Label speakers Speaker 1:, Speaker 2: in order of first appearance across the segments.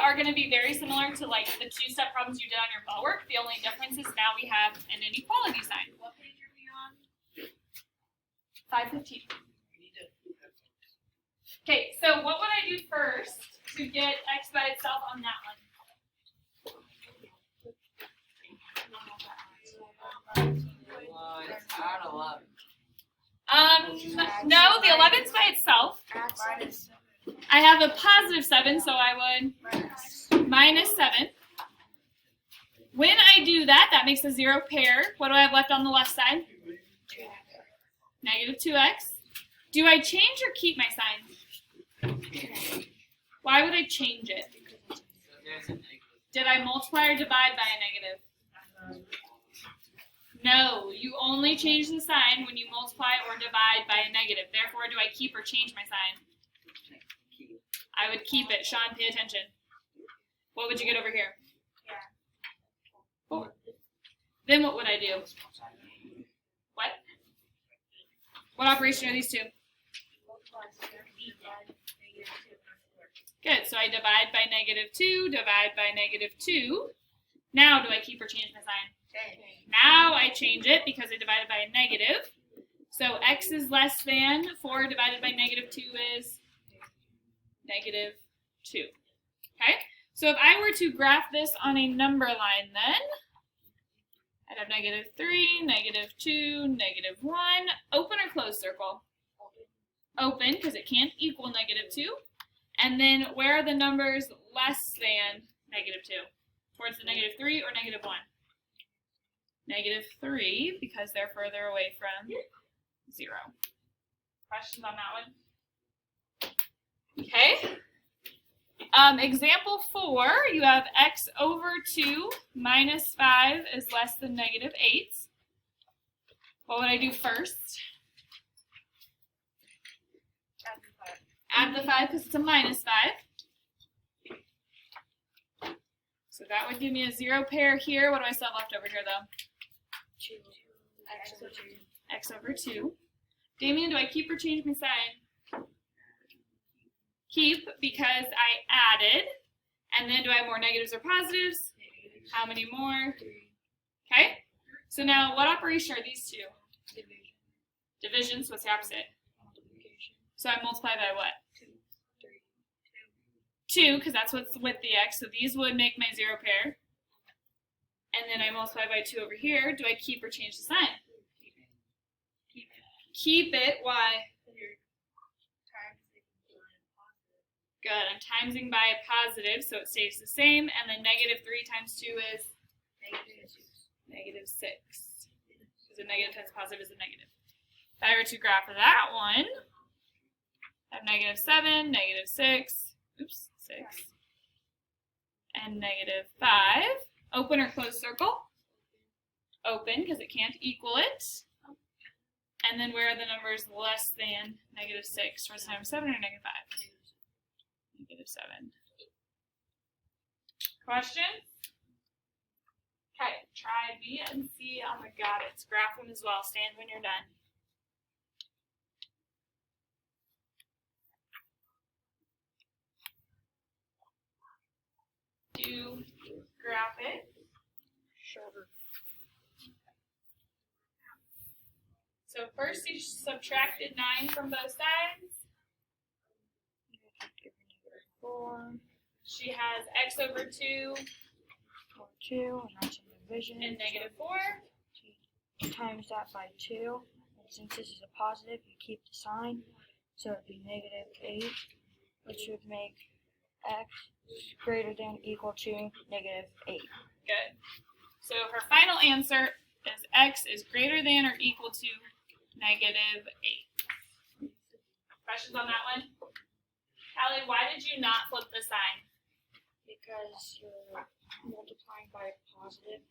Speaker 1: are going to be very similar to like the two-step problems you did on your ball work. The only difference is now we have an inequality sign. What page are we on? 515. Okay, so what would I do first to get x by itself on that one? No, the 11's by itself. I have a positive 7, so I would minus 7. When I do that, that makes a 0 pair. What do I have left on the left side? Negative 2x. Do I change or keep my sign? Why would I change it? Did I multiply or divide by a negative? No, you only change the sign when you multiply or divide by a negative. Therefore, do I keep or change my sign? I would keep it. Sean, pay attention. What would you get over here? 4. Then what would I do? What? What operation are these two? Good, so I divide by negative 2, divide by negative 2. Now do I keep or change my sign? Now I change it because I divided by a negative. So x is less than 4 divided by negative 2 is negative 2. Okay, so if I were to graph this on a number line then, I'd have negative 3, negative 2, negative 1. Open or close circle? Open, because it can't equal negative 2. And then where are the numbers less than negative 2? Towards the negative 3 or negative 1? Negative 3, because they're further away from 0. Questions on that one? Okay. Example 4, you have x over 2 minus 5 is less than negative 8. What would I do first? Add the 5 because it's a minus 5. So that would give me a 0 pair here. What do I still have left over here, though?
Speaker 2: 2. X over 2.
Speaker 1: X over 2. Damien, do I keep or change my sign? Keep, because I added. And then do I have more negatives or positives?
Speaker 2: Negatives.
Speaker 1: How many more?
Speaker 2: 3.
Speaker 1: Okay. So now, what operation are these two?
Speaker 2: Division.
Speaker 1: Division, so what's the opposite?
Speaker 2: Multiplication.
Speaker 1: So I multiply by what?
Speaker 2: 2. 3.
Speaker 1: 2, because that's what's with the x, so these would make my 0 pair. And then I multiply by 2 over here. Do I keep or change the sign?
Speaker 2: Keep.
Speaker 1: Keep it. Why?
Speaker 2: Times
Speaker 1: Good. I'm timesing by a positive, so it stays the same. And then negative 3 times 2 is?
Speaker 2: negative 6.
Speaker 1: Negative 6. Because a negative times positive is a negative. If I were to graph that one, I have negative 7, negative 6, oops, 6, and negative 5. Open or close circle? Open, because it can't equal it. And then where are the numbers less than negative 6? Towards times 7 or negative 5? Negative 7. Questions? Okay, try B and C. Oh my god, it's graph them as well. Stand when you're done. Do graph it.
Speaker 2: Sure.
Speaker 1: So first you subtracted 9 from both sides.
Speaker 2: 4.
Speaker 1: She has x over 2
Speaker 2: Over 2. And that's in division.
Speaker 1: and negative 4.
Speaker 2: Times that by 2. And since this is a positive, you keep the sign. So it would be negative 8, which would make x greater than or equal to negative 8.
Speaker 1: Good. So her final answer is x is greater than or equal to negative 8. Questions on that one? Callie, why did you not flip the sign?
Speaker 2: Because you're multiplying by a positive.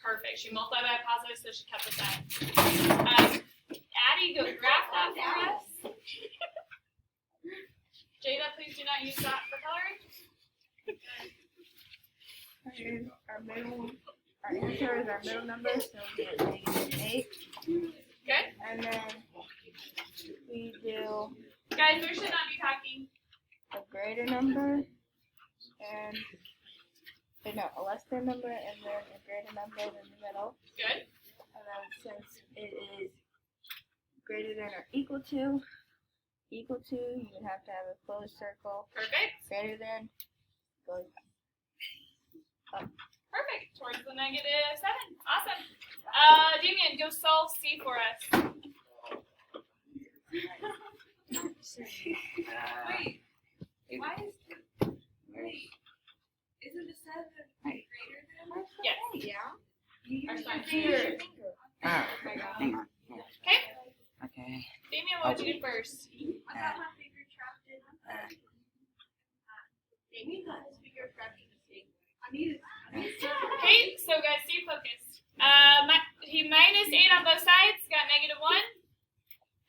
Speaker 1: Perfect. She multiplied by a positive, so she kept the sign. Addie, go graph that for us. Jada, please do not use that for coloring.
Speaker 3: Our answer is our middle number, so we get negative 8.
Speaker 1: Good.
Speaker 3: And then we do
Speaker 1: Guys, we should not be talking.
Speaker 3: a greater number. and no, a less than number and then a greater number in the middle.
Speaker 1: Good.
Speaker 3: And then since it is greater than or equal to, you would have to have a closed circle.
Speaker 1: Perfect.
Speaker 3: Greater than goes
Speaker 1: Perfect. Towards the -7. Awesome. Damien, go solve C for us.
Speaker 4: Wait. Why is isn't the 7 greater than?
Speaker 1: Yes.
Speaker 3: Yeah.
Speaker 1: Our sign.
Speaker 4: Oh,
Speaker 1: Okay.
Speaker 4: hang on. Okay.
Speaker 1: Damien, what would you do first?
Speaker 4: Uh,
Speaker 3: my finger trapped in. Maybe not his finger trapped in the sink. I need it.
Speaker 1: Okay, so guys, stay focused. He -8 on both sides, got -1.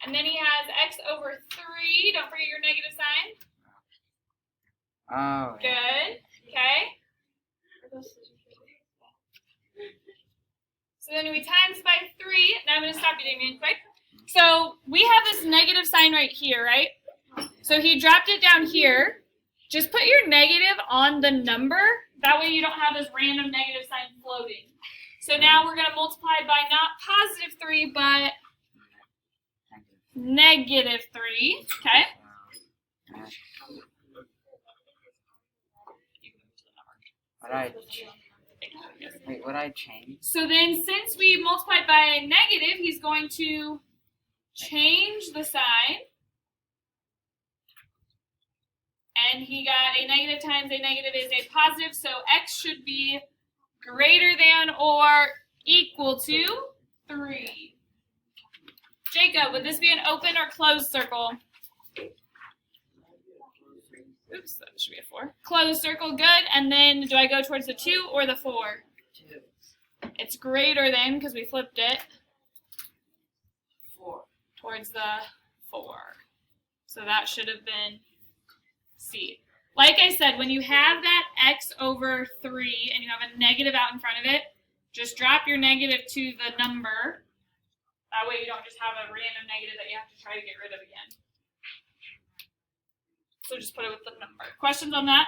Speaker 1: And then he has x over 3. Don't forget your negative sign.
Speaker 4: Oh.
Speaker 1: Good. Okay. So then we times by 3. Now I'm going to stop you, Damien, quick. So we have this negative sign right here, right? So he dropped it down here. Just put your negative on the number. That way you don't have this random negative sign floating. So now we're going to multiply by not +3, but -3. Okay?
Speaker 4: What I change?
Speaker 1: So then since we multiplied by a negative, he's going to change the sign. And he got a negative times a negative is a positive, so x should be greater than or equal to 3. Jacob, would this be an open or closed circle? Oops, that should be a 4. Closed circle, good. And then do I go towards the 2 or the 4?
Speaker 4: 2.
Speaker 1: It's greater than, because we flipped it,
Speaker 4: 4.
Speaker 1: towards the 4. So that should have been C. Like I said, when you have that x over 3 and you have a negative out in front of it, just drop your negative to the number. That way you don't just have a random negative that you have to try to get rid of again. So just put it with the number. Questions on that?